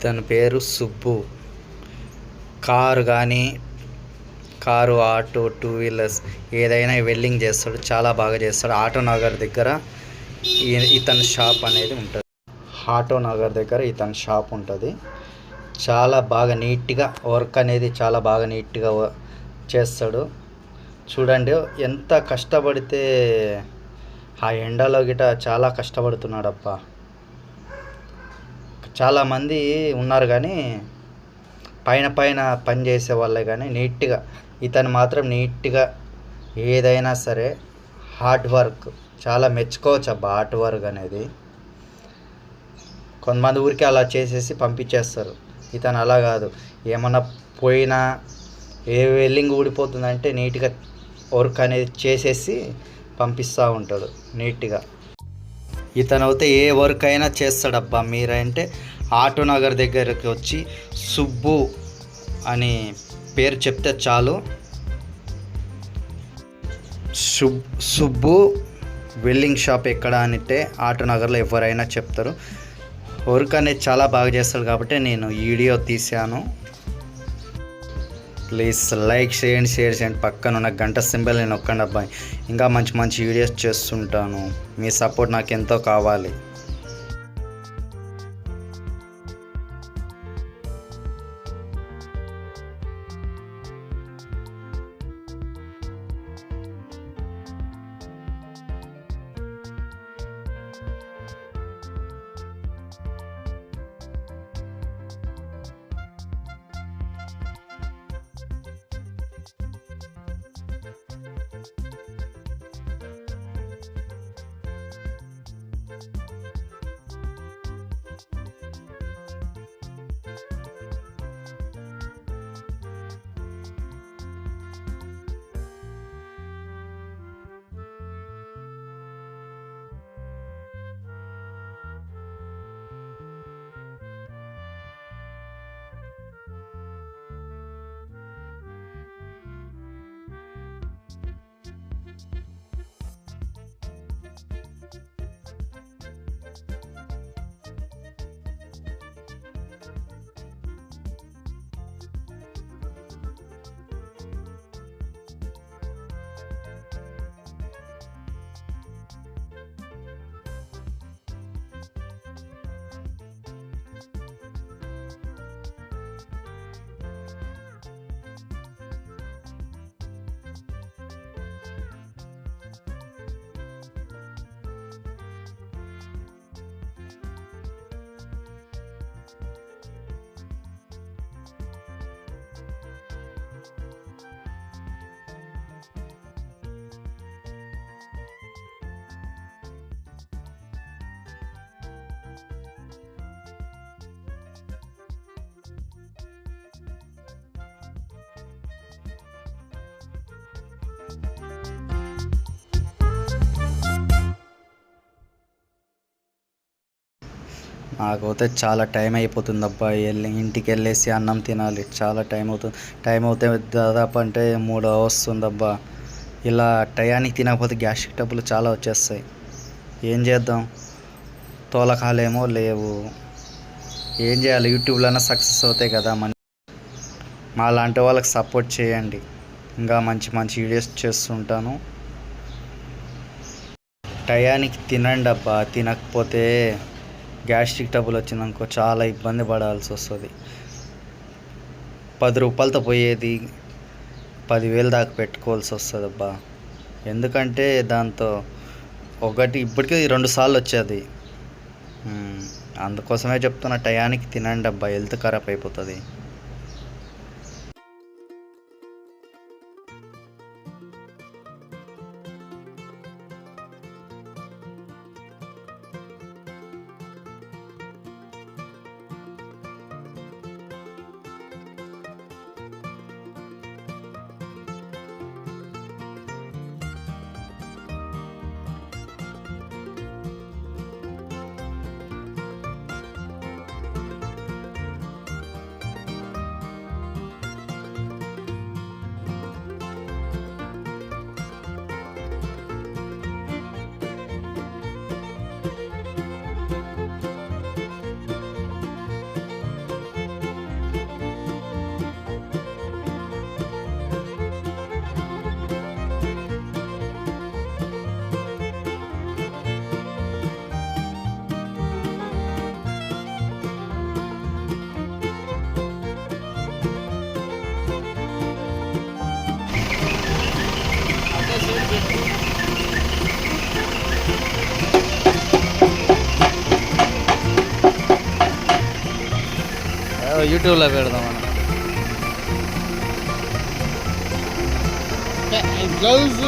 ఇతని పేరు సుబ్బు. కారు కానీ కారు, ఆటో, టూ వీలర్స్ ఏదైనా వెల్డింగ్ చేస్తాడు. చాలా బాగా చేస్తాడు. ఆటో నగర్ దగ్గర ఇతని షాప్ అనేది ఉంటుంది. ఆటో నగర్ దగ్గర ఇతని షాప్ ఉంటుంది. చాలా బాగా నీట్గా వర్క్ అనేది చాలా బాగా నీట్గా చేస్తాడు. చూడండి ఎంత కష్టపడితే ఆ ఎండలో గిట చాలా కష్టపడుతున్నాడు అబ్బా. చాలామంది ఉన్నారు కానీ పైన పని చేసే వాళ్ళే కానీ నీట్గా, ఇతను మాత్రం నీట్గా ఏదైనా సరే హార్డ్ వర్క్ చాలా మెచ్చుకోవచ్చు అబ్బా. హార్డ్ వర్క్ అనేది కొంతమంది ఊరికి అలా చేసేసి పంపించేస్తారు. ఇతను అలా కాదు. ఏమన్నా పోయినా ఏ వెల్డింగ్ ఊడిపోతుందంటే నీట్గా వర్క్ అనేది చేసేసి పంపిస్తూ ఉంటాడు నీట్గా. ఇతను అయితే ఏ వర్క్ అయినా చేస్తాడబ్బా. మీరంటే ఆటో నగర్ దగ్గరికి వచ్చి సుబ్బు అని పేరు చెప్తే చాలు, సుబ్బు వెల్డింగ్ షాప్ ఎక్కడ అంటే ఆటో నగర్లో ఎవరైనా చెప్తారు. వర్క్ అనేది చాలా బాగా చేస్తాడు కాబట్టి నేను ఈ వీడియో తీశాను. ప్లీజ్ లైక్ చేయండి, షేర్ చేయండి, పక్కన ఉన్న గంట సింబల్ నేను నొక్కండి అబ్బాయి. ఇంకా మంచి మంచి వీడియోస్ చేస్తుంటాను. మీ సపోర్ట్ నాకు ఎంతో కావాలి. నాకైతే చాలా టైం అయిపోతుంది అబ్బా. ఇంటికి వెళ్ళేసి అన్నం తినాలి. చాలా టైం అవుతుంది. టైం అవుతే దాదాపు అంటే 3 hours వస్తుందబ్బా. ఇలా టయానికి తినకపోతే గ్యాస్ట్రిక్ ట్రబుల్ చాలా వచ్చేస్తాయి. ఏం చేద్దాం, తోలకాలేమో లేవు. ఏం చేయాలి, యూట్యూబ్లోనే సక్సెస్ అవుతాయి కదా. మా లాంటి వాళ్ళకి సపోర్ట్ చేయండి. ఇంకా మంచి మంచి వీడియోస్ చేస్తుంటాను. టయానికి తినండి అబ్బా. తినకపోతే గ్యాస్ట్రిక్ ట్రబుల్ వచ్చిందనుకో చాలా ఇబ్బంది పడాల్సి వస్తుంది. 10 రూపాయలతో పోయేది 10,000 దాకా పెట్టుకోవాల్సి వస్తుంది అబ్బా. ఎందుకంటే దాంతో ఇప్పటికీ 2 సార్లు వచ్చేది. అందుకోసమే చెప్తున్నా, టయానికి తినండి అబ్బా, హెల్త్ ఖరాబ్ అయిపోతుంది. యూట్యూబ్లో పెడదాం మనం. గ్లౌజ్